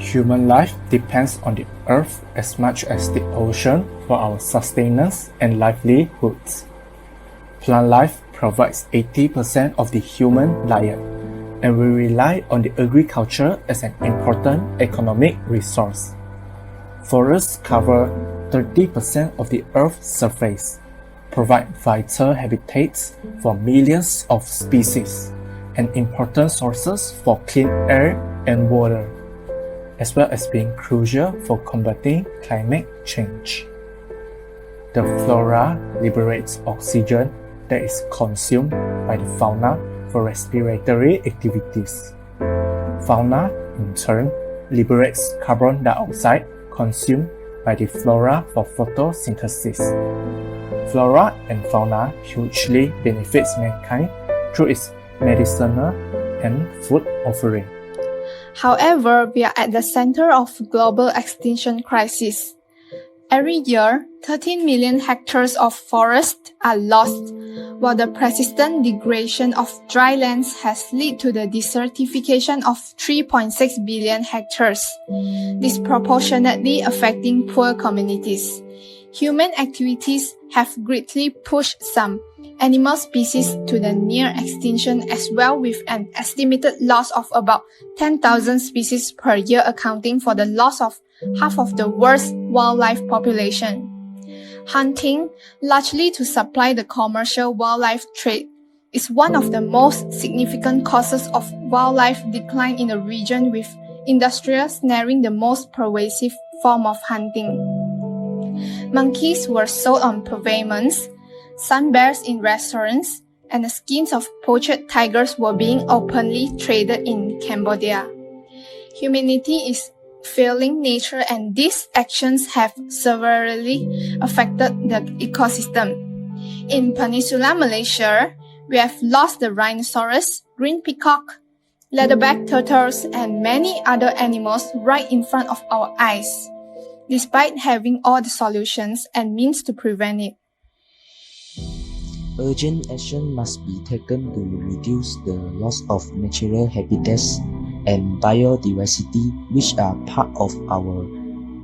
Human life depends on the earth as much as the ocean for our sustenance and livelihoods. Plant life provides 80% of the human diet, and we rely on the agriculture as an important economic resource. Forests cover 30% of the Earth's surface, provide vital habitats for millions of species, and important sources for clean air and water, as well as being crucial for combating climate change. The flora liberates oxygen that is consumed by the fauna for respiratory activities. Fauna, in turn, liberates carbon dioxide consumed by the flora for photosynthesis. Flora and fauna hugely benefits mankind through its medicinal and food offering. However, we are at the center of global extinction crisis. Every year, 13 million hectares of forest are lost, while the persistent degradation of dry lands has led to the desertification of 3.6 billion hectares, disproportionately affecting poor communities. Human activities have greatly pushed some animal species to the near extinction as well, with an estimated loss of about 10,000 species per year, accounting for the loss of half of the world's wildlife population. Hunting, largely to supply the commercial wildlife trade, is one of the most significant causes of wildlife decline in the region, with industrial snaring the most pervasive form of hunting. Monkeys were sold on pavements, sun bears in restaurants, and the skins of poached tigers were being openly traded in Cambodia. Humanity is failing nature, and these actions have severely affected the ecosystem. In Peninsular Malaysia, we have lost the rhinoceros, green peacock, leatherback turtles, and many other animals right in front of our eyes, despite having all the solutions and means to prevent it. Urgent action must be taken to reduce the loss of natural habitats and biodiversity, which are part of our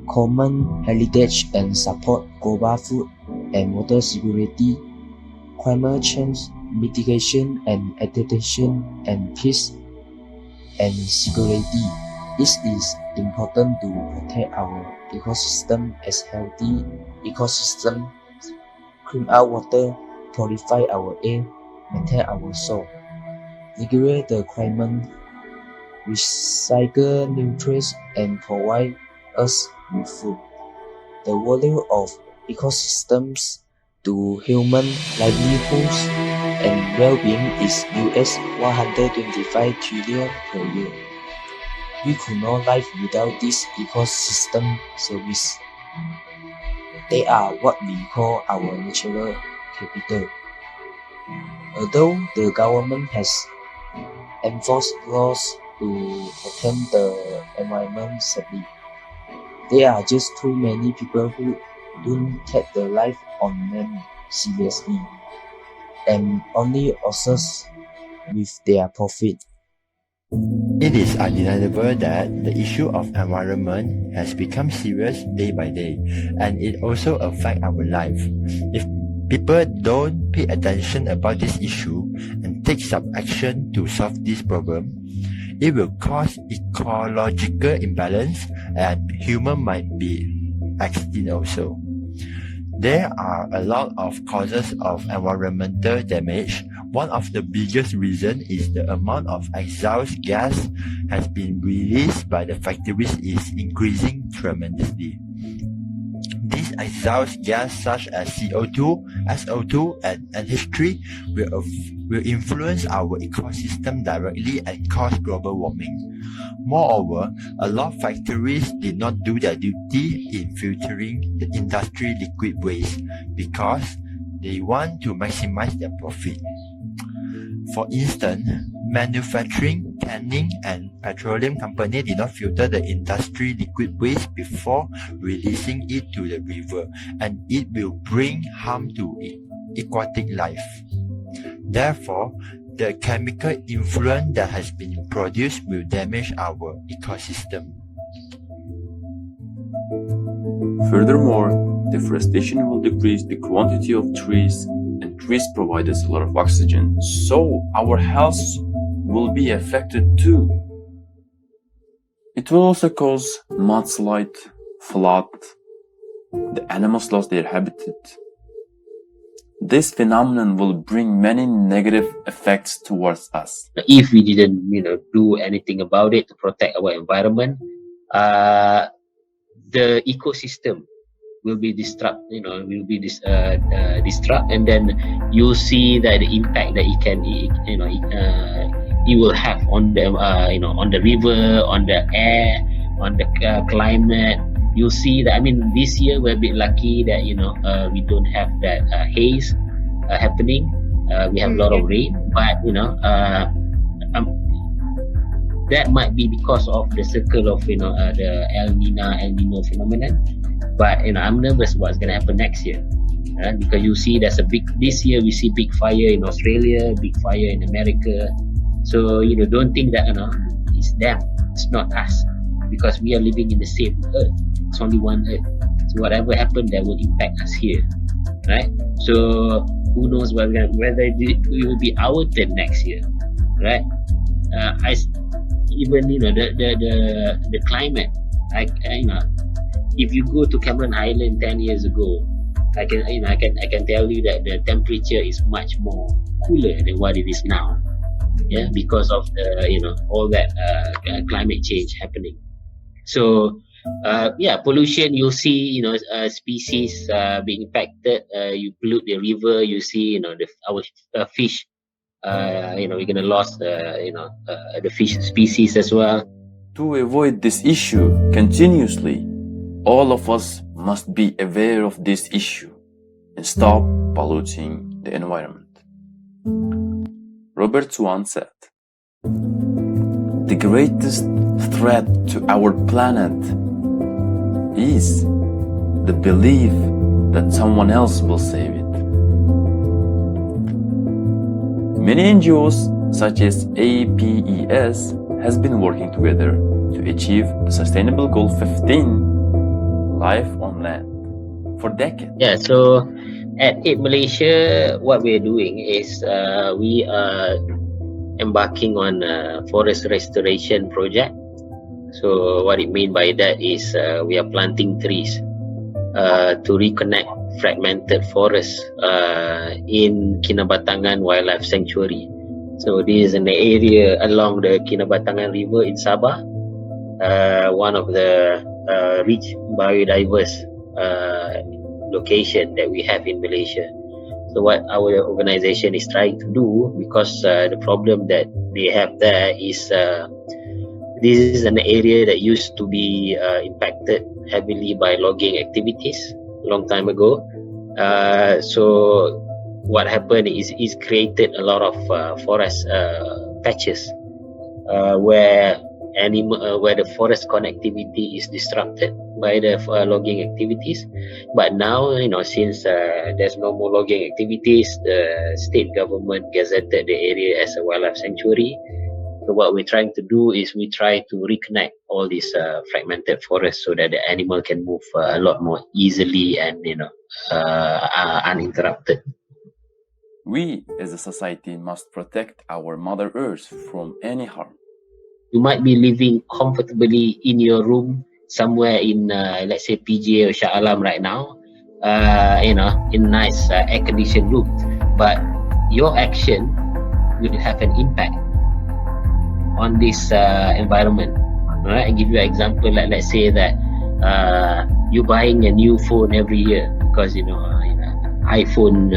common heritage, and support global food and water security, climate change mitigation and adaptation, and peace and security. It is important to protect our ecosystem as healthy ecosystem, clean out water, purify our air, maintain our soil, regulate the climate, recycle nutrients, and provide us with food. The value of ecosystems to human livelihoods and well-being is $125 trillion per year. We could not live without this ecosystem service. They are what we call our natural capital. Although the government has enforced laws to protect the environment safely, there are just too many people who don't take the life on land seriously and only obsess with their profit. It is undeniable that the issue of environment has become serious day by day, and it also affects our life. If people don't pay attention about this issue and take some action to solve this problem, it will cause ecological imbalance and human might be extinct also. There are a lot of causes of environmental damage. One of the biggest reasons is the amount of exhaust gas has been released by the factories is increasing tremendously. These exhaust gas such as CO2, SO2, and NH3 will influence our ecosystem directly and cause global warming. Moreover, a lot of factories did not do their duty in filtering the industry liquid waste because they want to maximize their profit. For instance, manufacturing, canning, and petroleum companies did not filter the industry liquid waste before releasing it to the river, and it will bring harm to aquatic life. Therefore, the chemical effluent that has been produced will damage our ecosystem. Furthermore, deforestation will decrease the quantity of trees, and trees provide us a lot of oxygen, so our health will be affected too. It will also cause mudslide, flood, the animals lost their habitat. This phenomenon will bring many negative effects towards us. If we didn't, do anything about it to protect our environment, the ecosystem will be disrupt, and then you'll see that the impact that it will have on the, on the river, on the air, on the climate. You'll see that. This year we're a bit lucky that we don't have that haze happening. We have a lot of rain, but that might be because of the circle of the El Nino phenomenon. But I'm nervous what's going to happen next year, because you see this year we see big fire in Australia, big fire in America. So don't think that it's them, it's not us, because we are living in the same earth. It's only one earth. So whatever happened, that will impact us here, right? So who knows whether it will be our turn next year, right? Even the climate. If you go to Cameron Highland 10 years ago, I can tell you that the temperature is much more cooler than what it is now. Yeah, because of the all that climate change happening. So pollution. You'll see species being impacted. You pollute the river. You see our fish. We're gonna lose the fish species as well. To avoid this issue continuously, all of us must be aware of this issue and stop polluting the environment. Robert Swan said, "The greatest threat to our planet is the belief that someone else will save it." Many NGOs such as APES has been working together to achieve the Sustainable Goal 15, Life on Land, for decades. Yeah, so at APE Malaysia, what we're doing is we are embarking on a forest restoration project. So what it means by that is we are planting trees to reconnect fragmented forests in Kinabatangan Wildlife Sanctuary. So this is an area along the Kinabatangan River in Sabah, one of the rich biodiverse location that we have in Malaysia. So what our organization is trying to do, because the problem that they have there is this is an area that used to be impacted heavily by logging activities a long time ago. So what happened is created a lot of forest patches where the forest connectivity is disrupted by the logging activities. But now, since there's no more logging activities, the state government gazetted the area as a wildlife sanctuary. So what we're trying to do is we try to reconnect all these fragmented forests so that the animal can move a lot more easily and uninterrupted. We as a society must protect our Mother Earth from any harm. You might be living comfortably in your room somewhere in, let's say, PJ or Shah Alam right now, in nice air-conditioned room. But your action will have an impact on this environment. All right, I'll give you an example. Like, let's say that you're buying a new phone every year because, iPhone,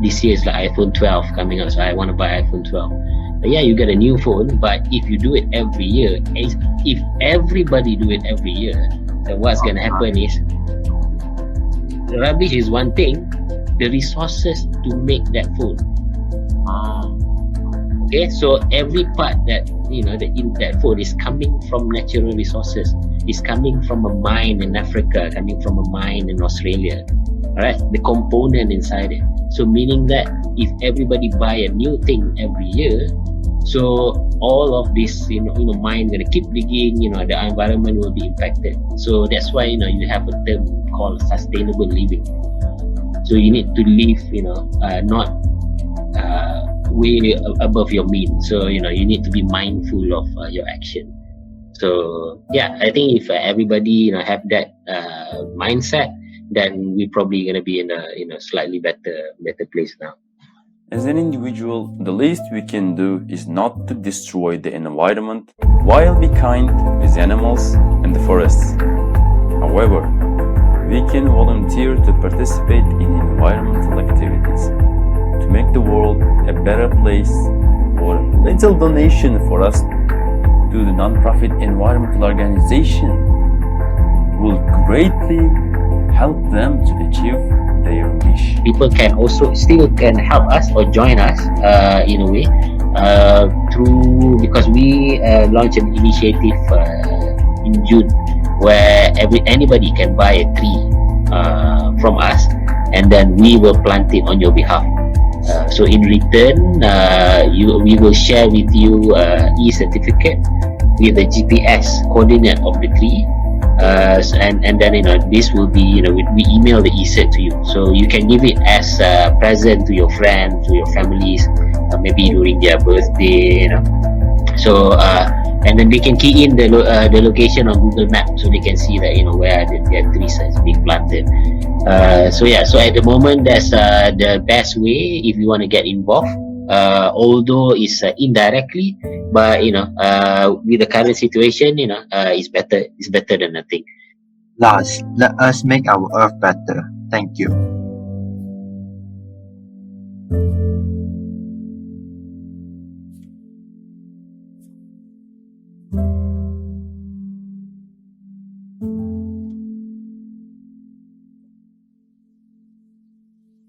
this year is like iPhone 12 coming out, so I want to buy iPhone 12. But yeah, you get a new phone, but if you do it every year, if everybody do it every year, then what's going to happen is, the rubbish is one thing, the resources to make that phone. Okay, so every part that, that phone is coming from natural resources. It's coming from a mine in Africa, coming from a mine in Australia. Alright, the component inside it. So meaning that if everybody buy a new thing every year, So all of this, mine gonna keep digging. The environment will be impacted. So that's why you have a term called sustainable living. So you need to live, not way above your means. So you need to be mindful of your action. So yeah, I think if everybody have that mindset, then we're probably gonna be in a slightly better place now. As an individual, the least we can do is not to destroy the environment while be kind with animals and the forests. However, we can volunteer to participate in environmental activities to make the world a better place, or a little donation for us to the non-profit environmental organization will greatly help them to achieve their wish. People can also still can help us or join us in a way through, because we launched an initiative in June where anybody can buy a tree from us, and then we will plant it on your behalf. So in return, we will share with you e-certificate with the GPS coordinate of the tree. And then this will be we email the e-cert to you, so you can give it as a present to your friends, to your families, maybe during their birthday. So and then they can key in the location on Google Maps, so they can see that where their trees is being planted. So at the moment that's the best way if you want to get involved. Although it's indirectly, but with the current situation, it's better than nothing. Last, let us make our earth better. Thank you.